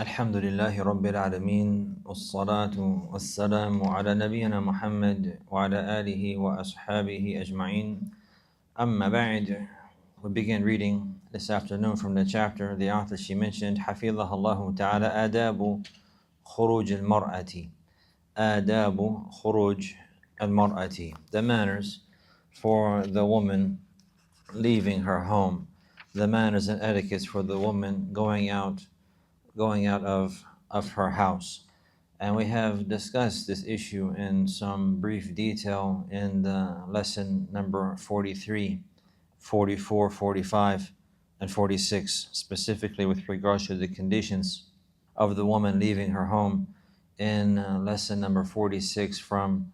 الحمد لله رب العالمين والصلاة والسلام على نبينا محمد وعلى آله وأصحابه أجمعين. أما بعد, we begin reading this afternoon from the chapter the author she mentioned حفظها الله تعالى آداب خروج المرأة آداب خروج المرأة, the manners for the woman leaving her home, the manners and etiquettes for the woman going out of her house. And we have discussed this issue in some brief detail in the lesson number 43, 44, 45, and 46, specifically with regards to the conditions of the woman leaving her home in lesson number 46 from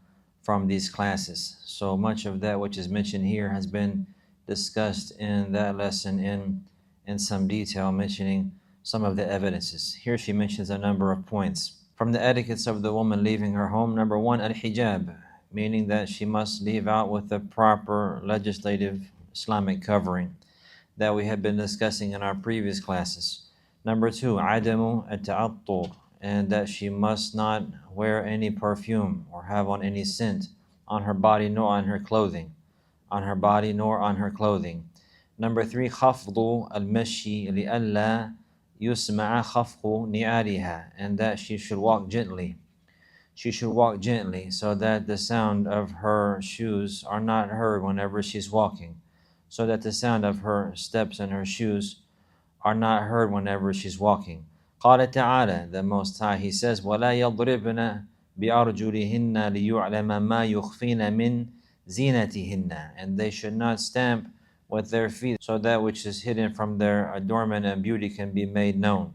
these classes. So much of that which is mentioned here has been discussed in that lesson in some detail, mentioning some of the evidences. Here she mentions a number of points. From the etiquettes of the woman leaving her home, number one, al-hijab, meaning that she must leave out with the proper legislative Islamic covering that we have been discussing in our previous classes. Number two, adamu at-ta'attur, and that she must not wear any perfume or have on any scent on her body nor on her clothing. Number three, khafdu al-mashi li'alla yusma'a khafqu ni'aliha, and that she should walk gently. She should walk gently so that the sound of her shoes are not heard whenever she's walking, so that the sound of her steps and her shoes are not heard whenever she's walking. قال تعالى, the Most High, He says, وَلَا يَضْرِبْنَ بِأَرْجُلِهِنَّ لِيُعْلَمَ مَا يُخْفِينَ مِنْ زِينَتِهِنَّ, and they should not stamp with their feet, so that which is hidden from their adornment and beauty can be made known.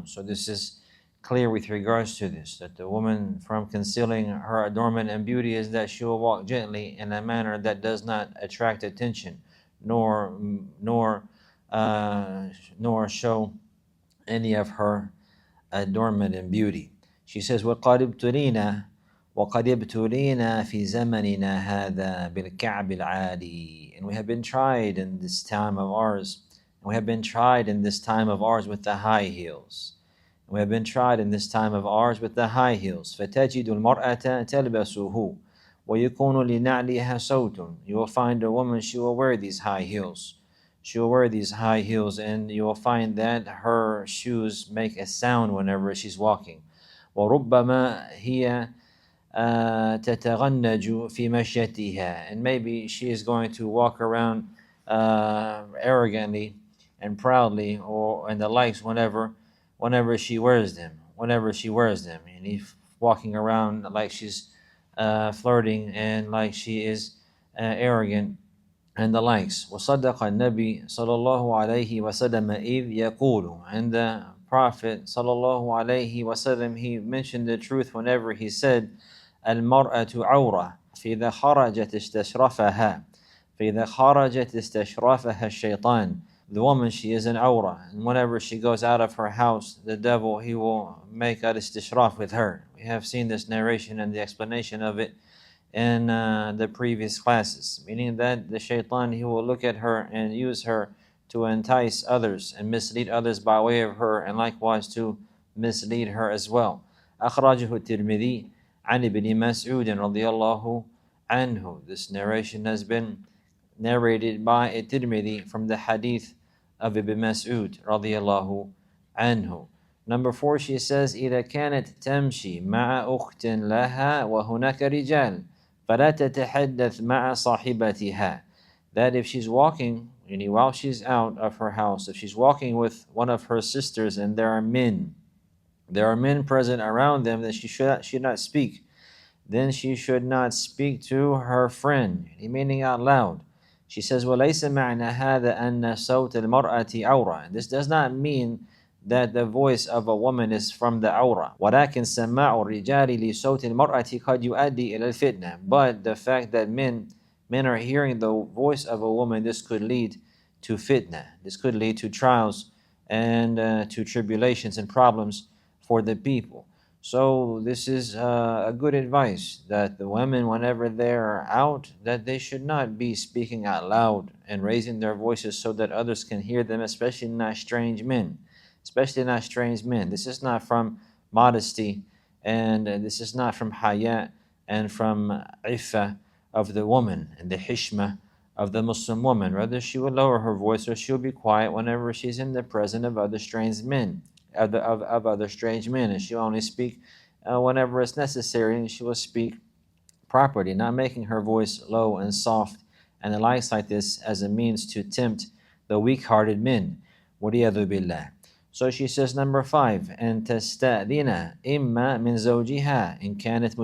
So this is clear with regards to this, that the woman from concealing her adornment and beauty is that she will walk gently in a manner that does not attract attention, nor show any of her adornment and beauty. She says, وَقَدْ ابْتُلِينَا فِي زَمَنِنَا هَذَا بِالْكَعْبِ الْعَالِي, and we have been tried in this time of ours. With the high heels. فَتَجِدُ الْمَرْأَةَ تَلْبَسُهُ وَيَكُونُ لِنَعْلِهَا صَوْتٌ. You will find a woman, she will wear these high heels. And you will find that her shoes make a sound whenever she's walking. وَرُبَّمَا هِيَ تَتَغَنَّجُ فِي مَشْيَتِهَا, and maybe she is going to walk around arrogantly and proudly, and the likes whenever she wears them. And if walking around like she's flirting and like she is arrogant and the likes. وصدق النبي صلى الله عليه وسلم إذ يقول, and the Prophet صلى الله عليه وسلم, he mentioned the truth whenever he said, المرأة عورة فإذا خرجت استشرفها الشيطان. The woman, she is an awrah, and whenever she goes out of her house, the devil, he will make al-istishraf with her. We have seen this narration and the explanation of it in the previous classes, meaning that the shaitan, he will look at her and use her to entice others and mislead others by way of her, and likewise to mislead her as well. أخرجه الترمذي عن ابن مسعود رضي الله عنه. This narration has been narrated by At-Tirmidhi from the hadith of Ibn Mas'ud radiyallahu anhu. Number four, she says, إذا كانت تمشي مع أخت لها وهناك رجال فلا تتحدث مع صاحبتها. That if she's walking, while she's out of her house, if she's walking with one of her sisters and there are men present around them, then she should not speak. Then she should not speak to her friend, meaning out loud. She says, وَلَيْسَ مَعْنَى هَذَا أَنَّ صَوْتَ الْمَرْأَةِ عَوْرَةً. This does not mean that the voice of a woman is from the awrah. وَلَكِنْ سَمَاعُ الرِّجَالِ لِصَوْتِ الْمَرْأَةِ قَدْ يُؤَدِّي إِلَى الْفِتْنَةِ. But the fact that men are hearing the voice of a woman, this could lead to fitna. This could lead to trials and to tribulations and problems for the people. So this is a good advice, that the women, whenever they're out, that they should not be speaking out loud and raising their voices so that others can hear them, especially not strange men. especially not strange men. This is not from modesty, and this is not from hayat and from iffa of the woman and the hishma of the Muslim woman. Rather, she will lower her voice or she'll be quiet whenever she's in the presence of other strange men, of other strange men, and she'll only speak whenever it's necessary, and she will speak properly, not making her voice low and soft and the likes like this as a means to tempt the weak-hearted men. وَلِيَذُ بِاللَّهِ. So she says, number 5, أن تستأذن إما من زوجها إن كانت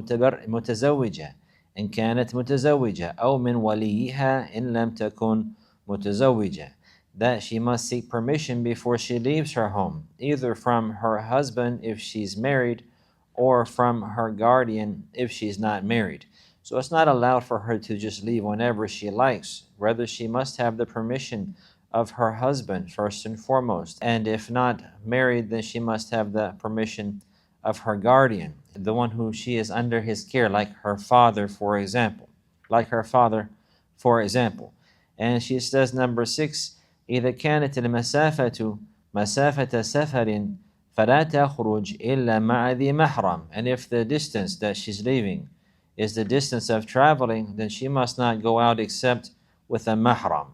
متزوجة أو من وليها إن لم تكن متزوجة. That she must seek permission before she leaves her home, either from her husband if she's married or from her guardian if she's not married. So it's not allowed for her to just leave whenever she likes. Rather, she must have the permission of her husband first and foremost. And if not married, then she must have the permission of her guardian, the one who she is under his care, like her father, for example. And she says, number 6, إذا كانت المسافة مسافة سفر فلا تخرج إلا مع ذي محرم. And if the distance that she's leaving is the distance of traveling, then she must not go out except with a mahram.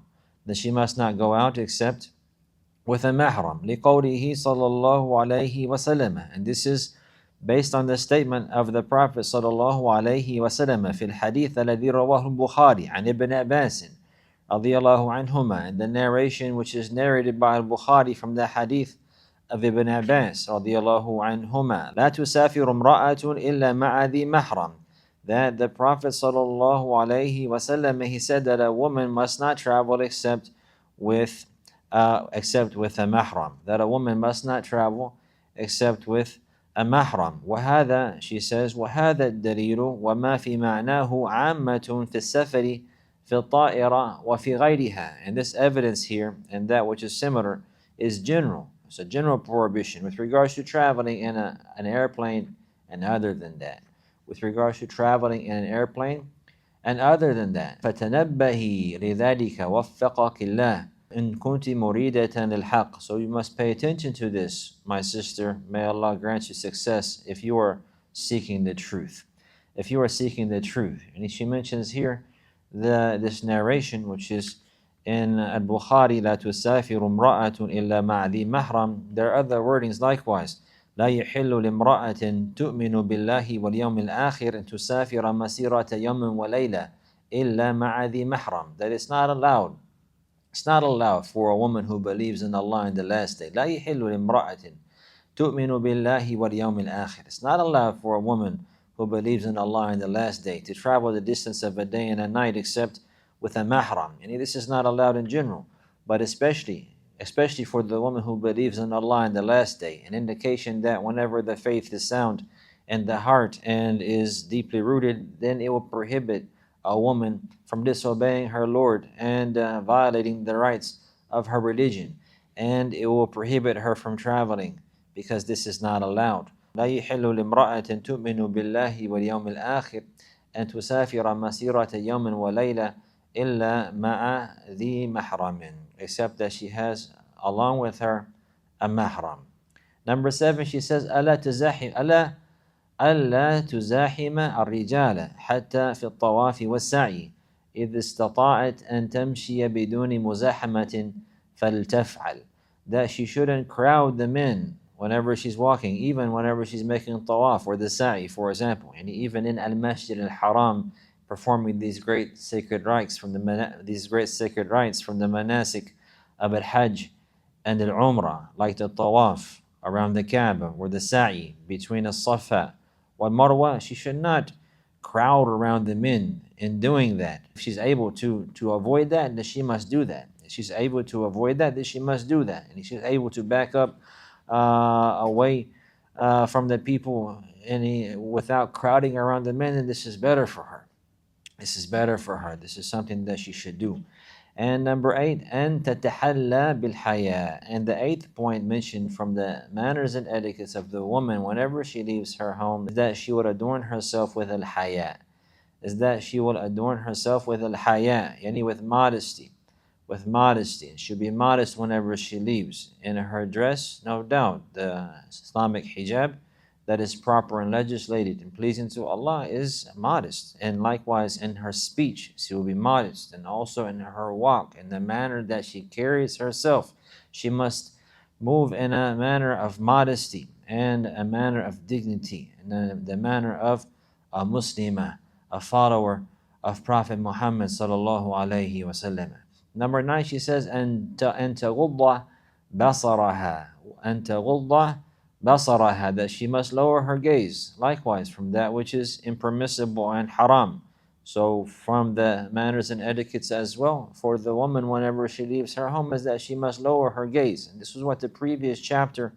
لقوله صلى الله عليه وسلم. And this is based on the statement of the Prophet صلى الله عليه وسلم في الحديث الذي رواه البخاري عن ابن عباس رضي الله عنهما. And the narration which is narrated by Al-Bukhari from the hadith of Ibn Abbas رضي الله عنهما. لا تسافر امرأة إلا مع ذي محرم. That the Prophet sallallahu alaihi wasallam, he said that a woman must not travel except with a mahram. That a woman must not travel except with a mahram. وهذا, she says, وهذا الدليل وما في معناه عامة في السفر في الطائرة وفي غيرها. And this evidence here and that which is similar is general. It's a general prohibition with regards to traveling in an airplane and other than that. With regards to traveling in an airplane and other than that. فَتَنَبَّهِي لِذَلِكَ وَفَّقَكِ اللَّهِ إِن كُنْتِ مُرِيدَةً لِلْحَقِّ. So you must pay attention to this, my sister. May Allah grant you success if you are seeking the truth. And she mentions here this narration which is in Al-Bukhari, لا تسافر امرأة إلا مع ذي محرم. There are other wordings likewise. لا يحل لامرأة تؤمن بالله واليوم الآخر أن تسافر مسيرة يوم وليلة إلا مع ذي محرم. That it's not allowed. It's not allowed for a woman who believes in Allah in the last day. لا يحل لامرأة تؤمن بالله واليوم الآخر. It's not allowed for a woman who believes in Allah in the last day to travel the distance of a day and a night except with a mahram. And this is not allowed in general, but especially for the woman who believes in Allah in the last day, an indication that whenever the faith is sound in the heart and is deeply rooted, then it will prohibit a woman from disobeying her Lord and violating the rights of her religion, and it will prohibit her from traveling because this is not allowed. لا يحل لامرأة تؤمن بالله واليوم الآخر أن تسافر مسيرة يوم وليلة إلا مع ذي محرم, except that she has along with her a mahram. Number 7, she says ألا تزاحم الرجال حتى في الطواف والسعي إذ استطاعت أن تمشي بدون مزاحمة فلتفعل. That she shouldn't crowd the men whenever she's walking, even whenever she's making tawaf or the sa'i, for example, and even in al-Masjid al-Haram, performing these great sacred rites from the manasik of al-Hajj and al-Umrah, like the tawaf around the Kaaba or the sa'i between al-Safa wal Marwa. She should not crowd around the men in doing that. If she's able to avoid that, then she must do that. If she's able to avoid that, then she must do that. And if she's able to back up away from the people without crowding around the men, then this is better for her. This is something that she should do. And number 8, أن تتحلى بالحياء. And the 8th point mentioned from the manners and etiquettes of the woman whenever she leaves her home is that she would adorn herself with al-haya. Yani with modesty. with modesty. She'll be modest whenever she leaves. In her dress, no doubt, the Islamic hijab that is proper and legislated and pleasing to Allah is modest. And likewise in her speech, she will be modest. And also in her walk, in the manner that she carries herself, she must move in a manner of modesty and a manner of dignity, and the manner of a Muslimah, a follower of Prophet Muhammad sallallahu alaihi wasallam. Number 9, she says, أن تغض بصرها, أن تغض بصرها, that she must lower her gaze, likewise from that which is impermissible and haram. So from the manners and etiquettes as well, for the woman whenever she leaves her home, is that she must lower her gaze. And this is what the previous chapter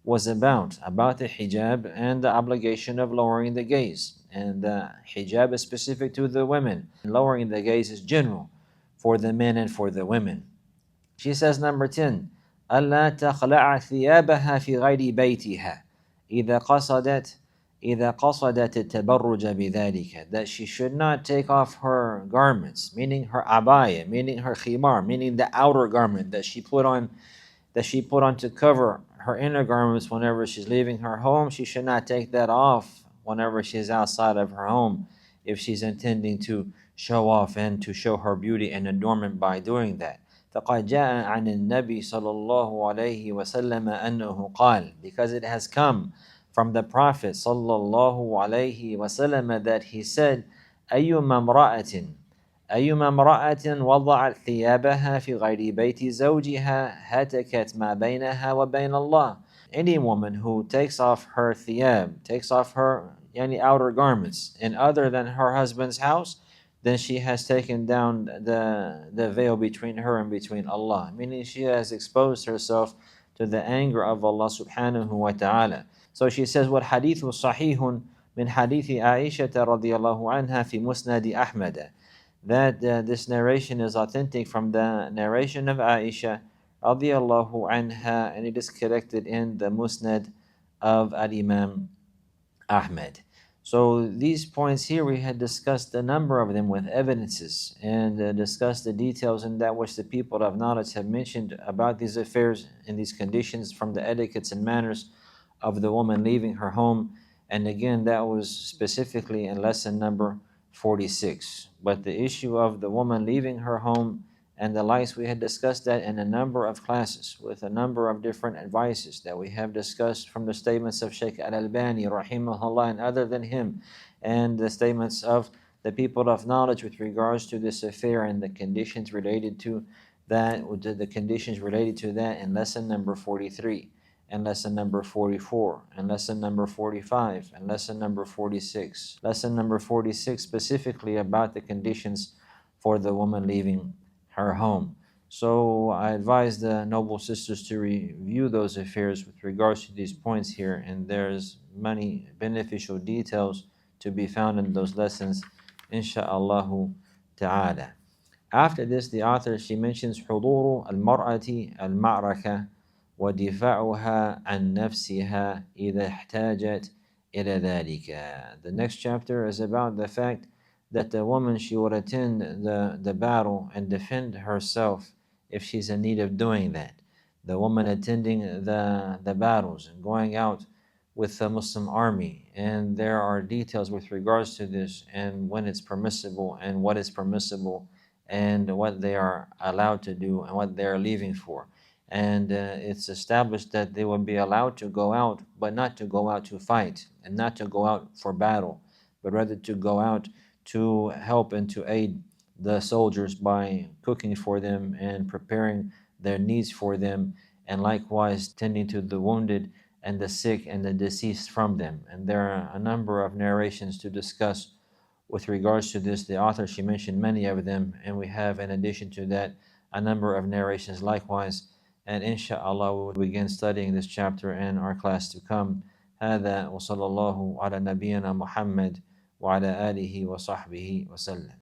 was about the hijab and the obligation of lowering the gaze. And the hijab is specific to the women. Lowering the gaze is general for the men and for the women. She says, number 10, ألا تخلع ثيابها في غير بيتها إذا قصدت التبرج بذلك, that she should not take off her garments, meaning her abaya, meaning her khimar, meaning the outer garment that she put on to cover her inner garments whenever she's leaving her home. She should not take that off whenever she's outside of her home if she's intending to show off and to show her beauty and adornment by doing that. فقد جاء عن النبي صلى الله عليه وسلم أنه قال, because it has come from the Prophet صلى الله عليه وسلم that he said, أيما امرأة وضعت ثيابها في غير بيت زوجها هتكت ما بينها وبين الله. Any woman who takes off her thiyab, takes off her outer garments in other than her husband's house, then she has taken down the veil between her and between Allah, meaning she has exposed herself to the anger of Allah subhanahu wa ta'ala. So she says, وَالْحَدِيثُ صَحِيحٌ مِنْ حَدِيثِ عَائِشَةَ رَضِيَ اللَّهُ عَنْهَا فِي مُسْنَدِ أَحْمَدَ, that this narration is authentic from the narration of Aisha radiallahu anha, and it is collected in the Musnad of Al-Imam Ahmed. So these points here, we had discussed a number of them with evidences and discussed the details in that which the people of knowledge have mentioned about these affairs and these conditions from the etiquettes and manners of the woman leaving her home. And again, that was specifically in lesson number 46. But the issue of the woman leaving her home and the likes, we had discussed that in a number of classes with a number of different advices that we have discussed from the statements of Shaykh Al-Albani rahimahullah and other than him, and the statements of the people of knowledge with regards to this affair and the conditions related to that, in lesson number 43 and lesson number 44 and lesson number 45 and lesson number 46. Lesson number 46 specifically about the conditions for the woman leaving her home. So I advise the noble sisters to review those affairs with regards to these points here, and there's many beneficial details to be found in those lessons, insha'Allah ta'ala. After this, the author, she mentions حضور المرأة المعركة ودفاعها عن نفسها إذا احتاجت إلى ذلك. The next chapter is about the fact that the woman, she would attend the battle and defend herself if she's in need of doing that. The woman attending the battles and going out with the Muslim army, and there are details with regards to this and when it's permissible and what is permissible and what they are allowed to do and what they are leaving for. And it's established that they will be allowed to go out, but not to go out to fight and not to go out for battle, but rather to go out to help and to aid the soldiers by cooking for them and preparing their needs for them, and likewise tending to the wounded and the sick and the deceased from them. And there are a number of narrations to discuss with regards to this. The author, she mentioned many of them, and we have, in addition to that, a number of narrations likewise. And inshallah, we will begin studying this chapter in our class to come. هذا وصلى الله على نبينا محمد وعلى آله وصحبه وسلم.